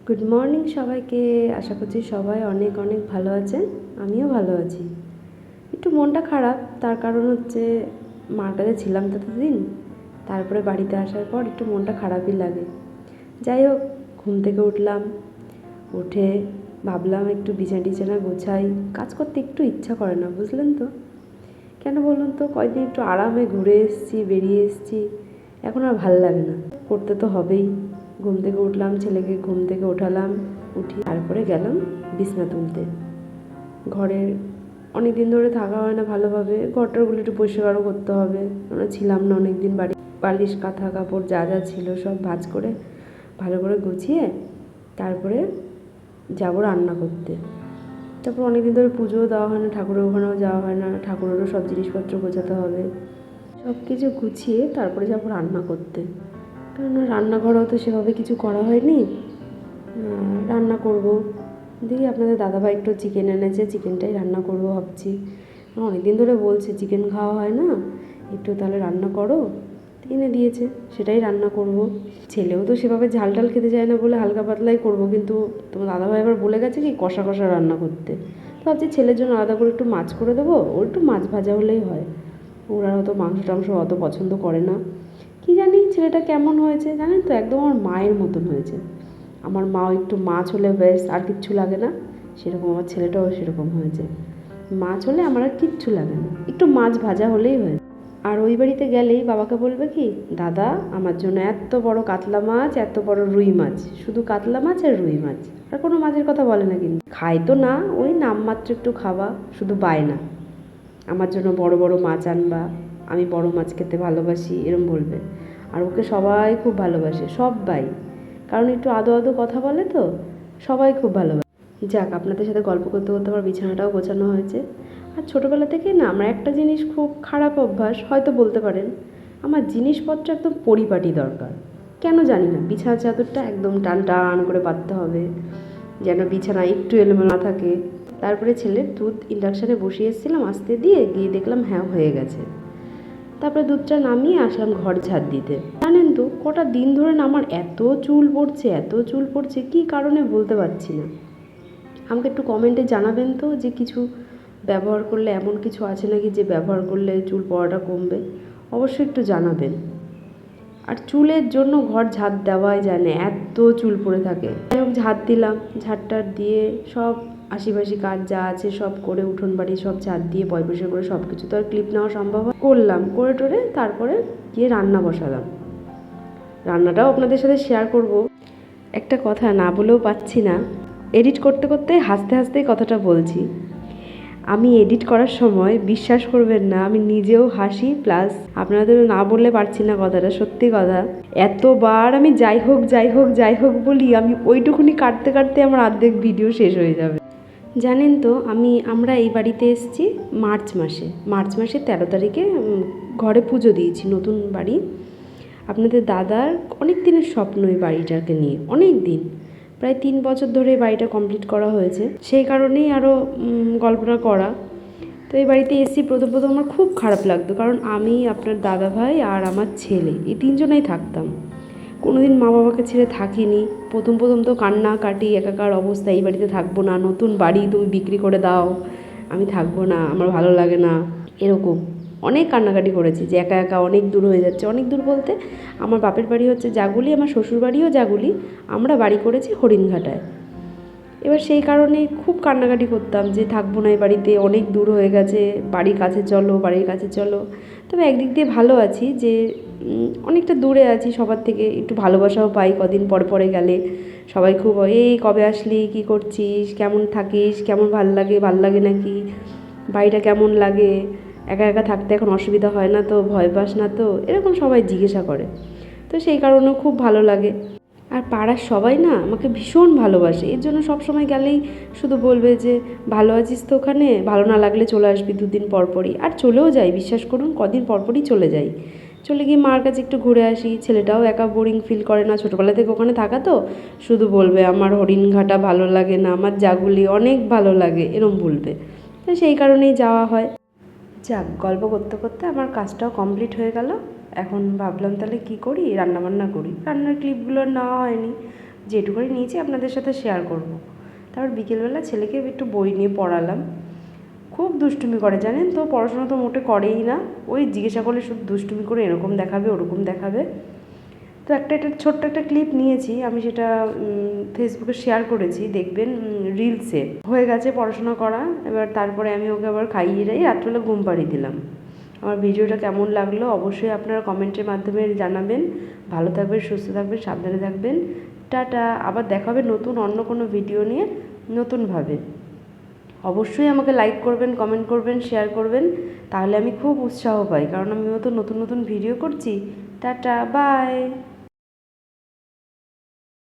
Good morning সবাইকে। আশা করছি সবাই অনেক অনেক ভালো আছেন। আমিও ভালো আছি। একটু মনটা খারাপ, তার কারণ হচ্ছে মার কাছে ছিলাম ততদিন, তারপরে বাড়িতে আসার পর একটু মনটা খারাপই লাগে। যাই হোক, ঘুম থেকে উঠলাম, উঠে ভাবলাম একটু বিছানা গোছাই। কাজ করতে একটু ইচ্ছা করে না, বুঝলেন তো কেন বলুন তো? কয়েকদিন একটু আরামে ঘুরে এসেছি, বেরিয়ে এসেছি, এখন আর ভাল লাগে না। করতে তো হবেই। ঘুম থেকে উঠলাম, ছেলেকে ঘুম থেকে ওঠালাম, উঠি তারপরে গেলাম বিছনা তুলতে। ঘরের অনেক দিন ধরে থাকা হয় না ভালোভাবে, ঘরটারগুলো একটু পরিষ্কারও করতে হবে। আমরা ছিলাম না অনেক দিন বাড়ি। বালিশ, কাঁথা, কাপড় যা যা ছিল সব ভাঁজ করে ভালো করে গুছিয়ে তারপরে যাবো রান্না করতে। তারপর অনেক দিন ধরে পুজোও দেওয়া হয় না, ঠাকুরের ওখানেও যাওয়া হয় না, ঠাকুরেরও সব জিনিসপত্র গোছাতে হবে। সব কিছু গুছিয়ে তারপরে যাবো রান্না করতে, কারণ রান্নাঘরেও তো সেভাবে কিছু করা হয়নি। রান্না করব, দেখি আপনাদের দাদাভাই একটু চিকেন এনেছে, চিকেনটাই রান্না করব ভাবছি। অনেক দিন ধরে বলছে চিকেন খাওয়া হয় না, একটু তাহলে রান্না করো। এনে দিয়েছে, সেটাই রান্না করব। ছেলেও তো সেভাবে ঝাল টাল খেতে চায় না বলে হালকা পাতলাই করব, কিন্তু তোমার দাদাভাই আবার বলে গেছে কি কষা কষা রান্না করতে। তো ভাবছি ছেলের জন্য আলাদা করে একটু মাছ করে দেবো, ওর একটু মাছ ভাজা হলেই হয়। ওরা হয়তো মাংস টাংস অত পছন্দ করে না। কি জানি ছেলেটা কেমন হয়েছে জানেন তো, একদম আমার মায়ের মতন হয়েছে। আমার মাও একটু মাছ হলে ব্যাস, আর কিচ্ছু লাগে না, সেরকম আমার ছেলেটাও সেরকম হয়েছে। মাছ হলে আমার আর কিচ্ছু লাগে না, একটু মাছ ভাজা হলেই হয়। আর ওই বাড়িতে গেলেই বাবাকে বলবে কি, দাদা আমার জন্য এত বড় কাতলা মাছ, এত বড় রুই মাছ, শুধু কাতলা মাছ আর রুই মাছ, আর কোনো মাছের কথা বলে না। কিন্তু খায় তো না, ওই নামমাত্র একটু খাওয়া, শুধু বায়না আমার জন্য বড় বড় মাছ আনবা, আমি বড় মাছ খেতে ভালোবাসি এরম বলবে। আর ওকে সবাই খুব ভালোবাসে, সবাই, কারণ একটু আদো আদো কথা বলে তো, সবাই খুব ভালোবাসে। যাক, আপনাদের সাথে গল্প করতে করতে আমার বিছানাটাও গোছানো হয়েছে। আর ছোটোবেলা থেকে না আমার একটা জিনিস খুব খারাপ অভ্যাস, হয়তো বলতে পারেন, আমার জিনিসপত্র একদম পরিপাটি দরকার। কেন জানি না, বিছানার চাদরটা একদম টান টান করে পাততে হবে, যেন বিছানা একটু এলোমেলো না থাকে। তারপরে ছেলের দুধ ইন্ডাকশানে বসিয়ে এসেছিলাম, আস্তে দিয়ে গিয়ে দেখলাম হ্যাঁ হয়ে গেছে। তারপরে দুধটা নামিয়ে আসলাম ঘর ঝাড় দিতে। জানেন তো কটা দিন ধরে না আমার এত চুল পড়ছে, এত চুল পড়ছে, কী কারণে বলতে পারছি না। আমাকে একটু কমেন্টে জানাবেন তো, যে কিছু ব্যবহার করলে, এমন কিছু আছে নাকি যে ব্যবহার করলে চুল পড়াটা কমবে। অবশ্যই একটু জানাবেন। আর চুলের জন্য ঘর ঝাড় দেওয়াই যায় না, এত চুল পড়ে থাকে। যাই হোক, ঝাড় দিলাম, ঝাড়টার দিয়ে সব আশিপাশি কাজ যা আছে সব করে, উঠোন বাড়ি সব ঝাড় দিয়ে পরিষ্কার করে, সব কিছু তো আর ক্লিপ নেওয়া সম্ভব হয়, করলাম, করে টোরে তারপরে গিয়ে রান্না বসালাম। রান্নাটাও আপনাদের সাথে শেয়ার করব। একটা কথা না বলেও পাচ্ছি না, এডিট করতে করতে হাসতে হাসতেই কথাটা বলছি। আমি এডিট করার সময় বিশ্বাস করবেন না, আমি নিজেও হাসি, প্লাস আপনাদেরও না বললে পারছি না কথাটা, সত্যি কথা। এতবার আমি যাই হোক যাই হোক যাই হোক বলি, আমি ওইটুকুনি কাটতে কাটতে আমার অর্ধেক ভিডিও শেষ হয়ে যাবে। জানেন তো আমরা এই বাড়িতে এসেছি মার্চ মাসে 13 তারিখে ঘরে পুজো দিয়েছি, নতুন বাড়ি। আপনাদের দাদার অনেক দিনের স্বপ্ন এই বাড়িটাকে নিয়ে, অনেক দিন, প্রায় 3 বছর ধরে এই বাড়িটা কমপ্লিট করা হয়েছে, সেই কারণেই আরও গল্পটা করা। তো এই বাড়িতে এসেছি, প্রথম প্রথম আমার খুব খারাপ লাগতো, কারণ আমি, আপনার দাদাভাই আর আমার ছেলে, এই তিনজনেই থাকতাম। কোনো দিন মা বাবাকে ছেড়ে থাকিনি। প্রথম প্রথম তো কান্নাকাটি, একাকার অবস্থা, এই বাড়িতে থাকবো না, নতুন বাড়ি তুমি বিক্রি করে দাও, আমি থাকবো না, আমার ভালো লাগে না, এরকম অনেক কান্নাকাটি করেছি, যে একা একা অনেক দূর হয়ে যাচ্ছে। অনেক দূর বলতে, আমার বাপের বাড়ি হচ্ছে জাগুলি, আমার শ্বশুর বাড়িও জাগুলি, আমরা বাড়ি করেছি হরিণঘাটায়। এবার সেই কারণে খুব কান্নাকাটি করতাম যে থাকবো না এই বাড়িতে, অনেক দূর হয়ে গেছে, বাড়ির কাছে চলো, বাড়ির কাছে চলো। তবে একদিক দিয়ে ভালো আছি যে অনেকটা দূরে আছি সবার থেকে, একটু ভালোবাসাও পাই কদিন পরে পরে গেলে। সবাই খুব এই কবে আসলি, কী করছিস, কেমন থাকিস, কেমন ভাল লাগে নাকি, বাড়িটা কেমন লাগে, একা একা থাকতে এখন অসুবিধা হয় না তো, ভয় পাস না তো, এরকম সবাই জিজ্ঞাসা করে। তো সেই কারণেও খুব ভালো লাগে। আর পাড়ার সবাই না আমাকে ভীষণ ভালোবাসে, এর জন্য সব সময় গেলেই শুধু বলবে যে ভালো আছিস তো ওখানে, ভালো না লাগলে চলে আসবি 2 দিন পরপরই। আর চলেও যাই, বিশ্বাস করুন, কদিন পরপরই চলে যাই। চলে গিয়ে মার কাছে একটু ঘুরে আসি, ছেলেটাও একা বোরিং ফিল করে না, ছোটোবেলা থেকে ওখানে থাকা তো, শুধু বলবে আমার হরিণঘাটা ভালো লাগে না, আমার জাগুলি অনেক ভালো লাগে, এরম বলবে। তো সেই কারণেই যাওয়া হয়। যাক, গল্প করতে করতে আমার কাজটাও কমপ্লিট হয়ে গেল। এখন ভাবলাম তাহলে কী করি, রান্নাবান্না করি। রান্নার ক্লিপগুলো নেওয়া হয়নি, যেটুকুনি নিয়েছি আপনাদের সাথে শেয়ার করব। তারপর বিকেলবেলা ছেলেকে একটু বই নিয়ে পড়ালাম। খুব দুষ্টুমি করে জানেন তো, পড়াশোনা তো মোটে করেই না, ওই জিজ্ঞাসা করলে শুধু দুষ্টুমি করে এরকম দেখাবে ওরকম দেখাবে। তো একটা ছোট্ট একটা ক্লিপ নিয়েছি, আমি সেটা ফেসবুকে শেয়ার করেছি, দেখবেন রিলসে। হয়ে গেছে পড়াশোনা করা, এবার তারপরে আমি ওকে আবার খাইয়ে রাত্রেবেলা ঘুম পাড়িয়ে দিলাম। আমার ভিডিওটা কেমন লাগলো অবশ্যই আপনারা কমেন্টের মাধ্যমে জানাবেন। ভালো থাকবেন, সুস্থ থাকবেন, সাবধানে থাকবেন। টাটা। আবার দেখা হবে নতুন অন্য কোনো ভিডিও নিয়ে নতুনভাবে। অবশ্যই আমাকে লাইক করবেন, কমেন্ট করবেন, শেয়ার করবেন, তাহলে আমি খুব উৎসাহ পাই, কারণ আমি তো নতুন নতুন ভিডিও করছি। Tata, by.